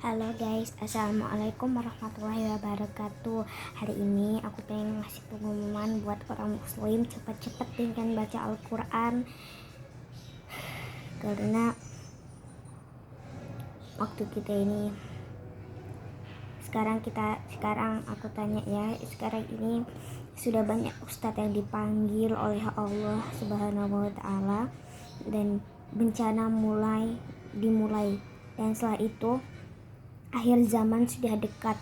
Halo guys, assalamualaikum warahmatullahi wabarakatuh. Hari ini aku pengen ngasih pengumuman buat orang muslim cepat-cepat dengan baca Al-Quran, karena waktu kita ini sekarang aku tanya ya, sekarang ini sudah banyak ustadz yang dipanggil oleh Allah Subhanahu wa taala dan bencana dimulai, dan setelah itu akhir zaman sudah dekat.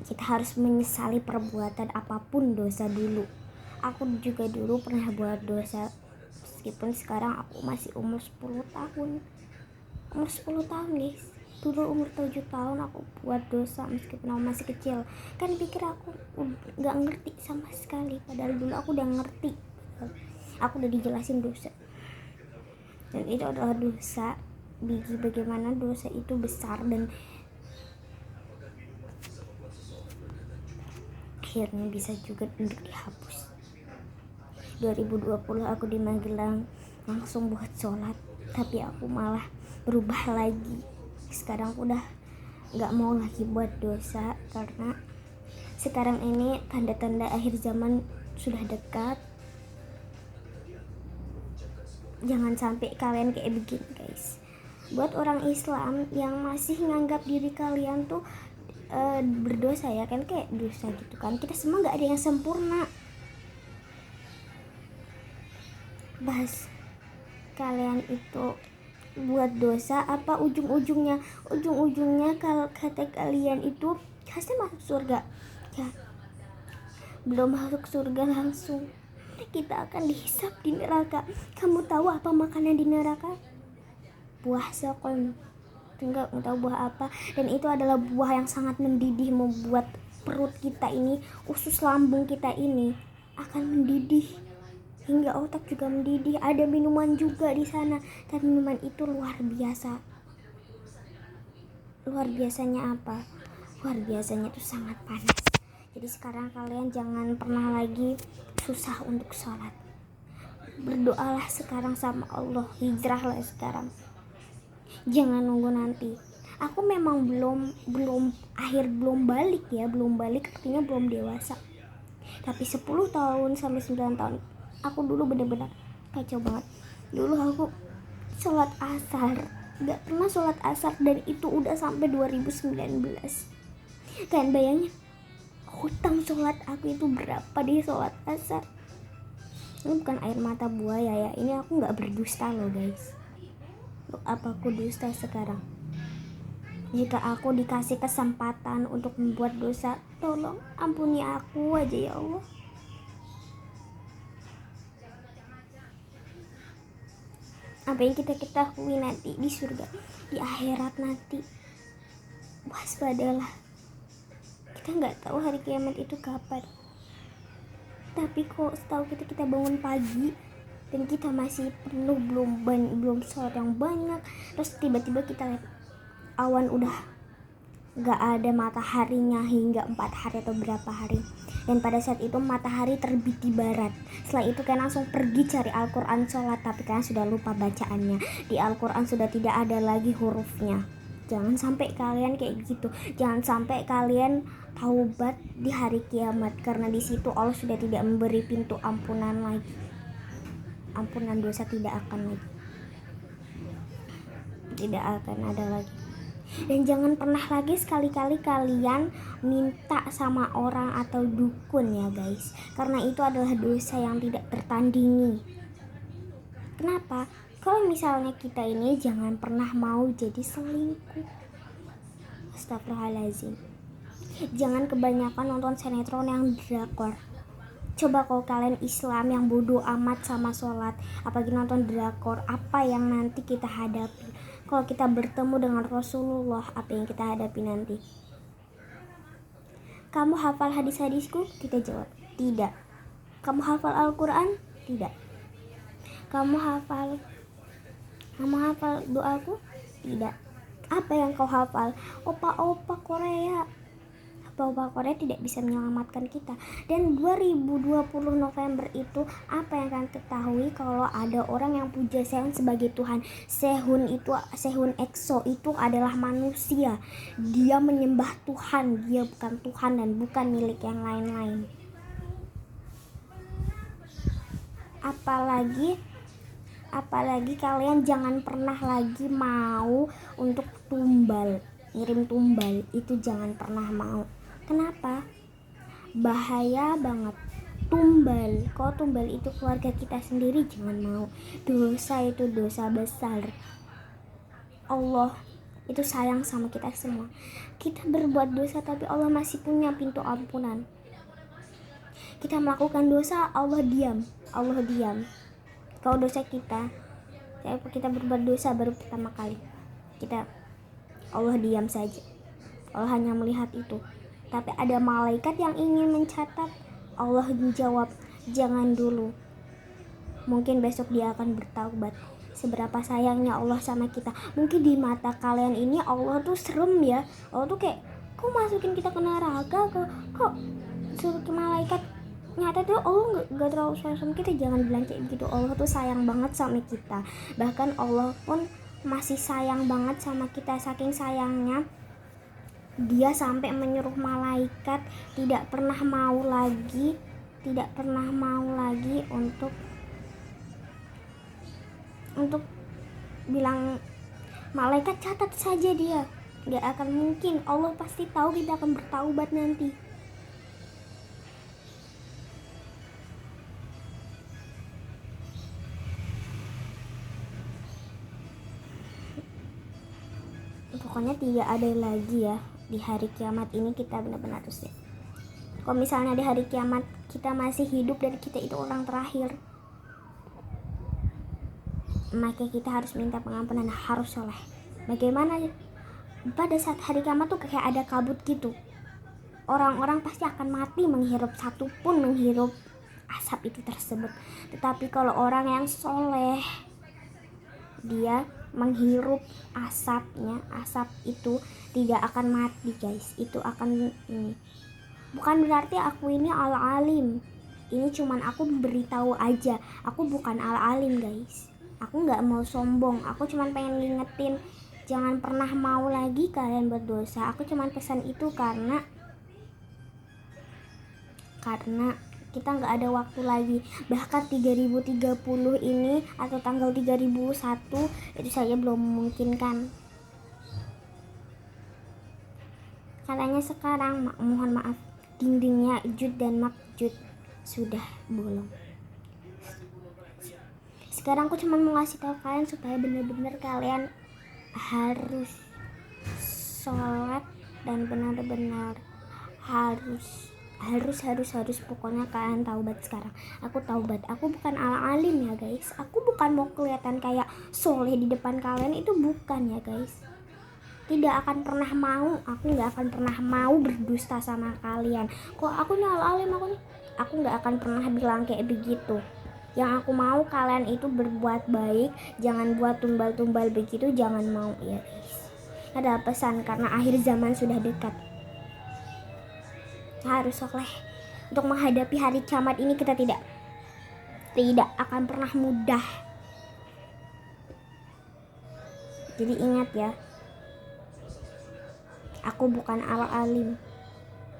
Kita harus menyesali perbuatan apapun dosa dulu. Aku juga dulu pernah buat dosa, meskipun sekarang aku masih umur 10 tahun. Umur 10 tahun guys. Dulu umur 7 tahun aku buat dosa meskipun aku masih kecil. Kan pikir aku gak ngerti sama sekali, padahal dulu aku udah ngerti. Aku udah dijelasin dosa. Dan itu adalah dosa. Bagaimana dosa itu besar dan akhirnya bisa juga untuk dihapus. 2020 aku di Magelang langsung buat sholat, tapi aku malah berubah lagi. Sekarang udah gak mau lagi buat dosa, karena sekarang ini tanda-tanda akhir zaman sudah dekat. Jangan sampai kalian kayak begini guys. Buat orang Islam yang masih nganggap diri kalian tuh berdosa ya kan, kayak dosa gitu kan. Kita semua nggak ada yang sempurna. Bahas kalian itu buat dosa apa ujung-ujungnya kalau kata kalian itu pasti masuk surga ya. Belum masuk surga langsung kita akan dihisap di neraka. Kamu tahu apa makanan di neraka? Buah sokon. Enggak tahu buah apa, dan itu adalah buah yang sangat mendidih, membuat perut kita ini, usus lambung kita ini akan mendidih hingga otak juga mendidih. Ada minuman juga di sana, dan minuman itu luar biasa. Luar biasanya apa? Luar biasanya itu sangat panas. Jadi sekarang kalian jangan pernah lagi susah untuk sholat. Berdoalah sekarang sama Allah, hijrahlah sekarang. Jangan nunggu nanti. Aku memang belum balik artinya belum dewasa. Tapi 10 tahun sampai 9 tahun aku dulu benar-benar kacau banget. Dulu aku sholat asar, gak pernah sholat asar, dan itu udah sampai 2019. Kan bayangin hutang sholat aku itu berapa di sholat asar. Ini bukan air mata buaya ya, ini aku gak berdusta loh guys. Apa aku dusta sekarang? Jika aku dikasih kesempatan untuk membuat dosa, tolong ampuni aku aja ya Allah. Apa yang kita ketahui nanti di surga, di akhirat nanti, waspadalah. Kita nggak tahu hari kiamat itu kapan. Tapi kok setahu kita bangun pagi dan kita masih penuh, belum sholat yang banyak, terus tiba-tiba kita lihat awan udah gak ada mataharinya hingga 4 hari atau berapa hari, dan pada saat itu matahari terbit di barat. Setelah itu kalian langsung pergi cari Al-Quran sholat, tapi kalian sudah lupa bacaannya. Di Al-Quran sudah tidak ada lagi hurufnya. Jangan sampai kalian kayak gitu. Jangan sampai kalian taubat di hari kiamat, karena di situ Allah sudah tidak memberi pintu ampunan lagi. Ampunan dosa tidak akan ada lagi. Dan jangan pernah lagi sekali-kali kalian minta sama orang atau dukun ya guys, karena itu adalah dosa yang tidak tertandingi. Kenapa? Kalau misalnya kita ini jangan pernah mau jadi selingkuh. Astagfirullahaladzim. Jangan kebanyakan nonton sinetron yang drakor. Coba kalau kalian Islam yang bodoh amat sama sholat, apalagi nonton drakor, apa yang nanti kita hadapi? Kalau kita bertemu dengan Rasulullah, apa yang kita hadapi nanti? Kamu hafal hadis-hadisku? Kita jawab, tidak. Kamu hafal Al-Quran? Tidak. Kamu hafal doaku? Tidak. Apa yang kau hafal? Opa-opa Korea. bahwa Korea tidak bisa menyelamatkan kita. Dan 2020 November itu apa yang kalian ketahui, kalau ada orang yang puja Sehun sebagai Tuhan. Sehun EXO itu adalah manusia, dia menyembah Tuhan, dia bukan Tuhan dan bukan milik yang lain-lain. Apalagi kalian jangan pernah lagi mau untuk ngirim tumbal, itu jangan pernah mau. Kenapa? Bahaya banget tumbal. Kalau tumbal itu keluarga kita sendiri, jangan mau. Dosa itu dosa besar. Allah itu sayang sama kita semua. Kita berbuat dosa tapi Allah masih punya pintu ampunan. Kita melakukan dosa, Allah diam. Kalau dosa kita berbuat dosa baru pertama kali, Allah diam saja. Allah hanya melihat itu. Tapi ada malaikat yang ingin mencatat, Allah menjawab, jangan dulu. Mungkin besok dia akan bertaubat. Seberapa sayangnya Allah sama kita. Mungkin di mata kalian ini Allah tuh serem ya. Allah tuh kayak, kok masukin kita ke neraka, kok suruh ke malaikat. Nyata tuh Allah gak terlalu sayang sama kita. Jangan bilang kayak gitu. Allah tuh sayang banget sama kita. Bahkan Allah pun masih sayang banget sama kita. Saking sayangnya dia sampai menyuruh malaikat tidak pernah mau lagi untuk bilang, malaikat catat saja dia. Gak akan mungkin. Allah pasti tahu kita akan bertaubat nanti. Pokoknya tidak ada lagi ya di hari kiamat ini. Kita benar-benar harus ya. Kalau misalnya di hari kiamat kita masih hidup dan kita itu orang terakhir, maka kita harus minta pengampunan, harus soleh. Bagaimana pada saat hari kiamat tuh kayak ada kabut gitu. Orang-orang pasti akan mati menghirup asap itu tersebut. Tetapi kalau orang yang soleh, dia menghirup asapnya, asap itu tidak akan mati guys. Itu akan bukan berarti aku ini al-alim. Ini cuman aku beritahu aja. Aku bukan al-alim guys. Aku gak mau sombong. Aku cuman pengen ngingetin, jangan pernah mau lagi kalian berdosa. Aku cuman pesan itu karena kita nggak ada waktu lagi. Bahkan 3030 ini atau tanggal 3001 itu saja belum memungkinkan. Katanya sekarang, mohon maaf, dindingnya Jud dan Makjud sudah bolong. Sekarang aku cuma mau ngasih tahu kalian supaya benar-benar kalian harus sholat dan benar-benar harus pokoknya kalian taubat sekarang. Aku taubat. Aku bukan alim ya guys. Aku bukan mau kelihatan kayak soleh di depan kalian, itu bukan ya guys. Tidak akan pernah mau. Aku nggak akan pernah mau berdusta sama kalian. Kok aku nih alim, aku nggak akan pernah bilang kayak begitu. Yang aku mau kalian itu berbuat baik, jangan buat tumbal-tumbal begitu, jangan mau ya guys. Ada pesan karena akhir zaman sudah dekat. Harus soleh. Untuk menghadapi hari kiamat ini kita tidak akan pernah mudah. Jadi ingat ya, aku bukan al-alim.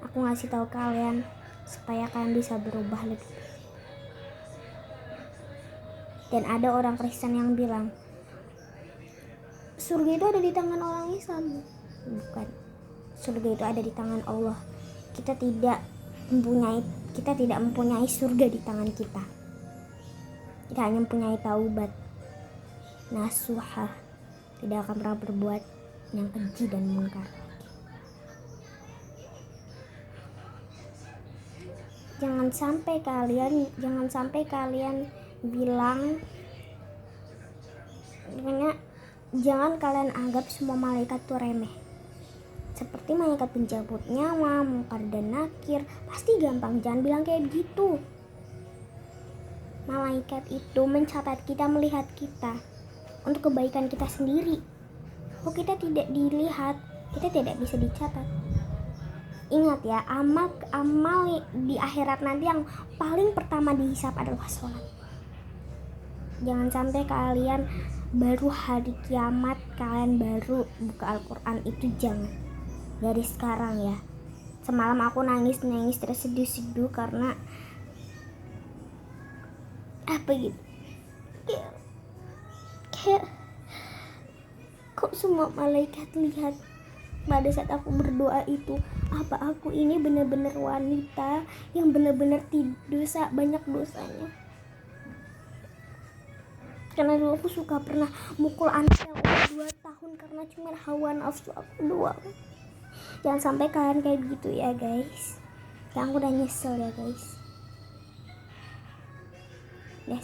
Aku ngasih tahu kalian supaya kalian bisa berubah lebih. Dan ada orang Kristen yang bilang surga itu ada di tangan orang Islam. Bukan. Surga itu ada di tangan Allah. Kita tidak mempunyai surga di tangan kita. Kita hanya mempunyai taubat nasuha, tidak akan pernah berbuat yang keji dan mungkar. Jangan sampai kalian bilang, jangan kalian anggap semua malaikat tuh remeh. Seperti malaikat pencabut nyawa, mungkar dan nakir, pasti gampang. Jangan bilang kayak gitu. Malaikat itu mencatat kita, melihat kita untuk kebaikan kita sendiri. Kok kita tidak dilihat, kita tidak bisa dicatat. Ingat ya, amal di akhirat nanti yang paling pertama dihisap adalah sholat. Jangan sampai kalian baru hari kiamat kalian baru buka Al-Quran, itu jangan. Dari sekarang ya. Semalam aku nangis terseduh-seduh karena apa gitu, kayak kok semua malaikat lihat pada saat aku berdoa itu. Apa aku ini benar-benar wanita yang benar-benar banyak dosanya? Karena dulu aku suka pernah mukul anak yang umur 2 tahun karena cuma hawa nafsu aku doang. Jangan sampai kalian kayak gitu ya guys. Yang aku udah nyesel ya guys. Ya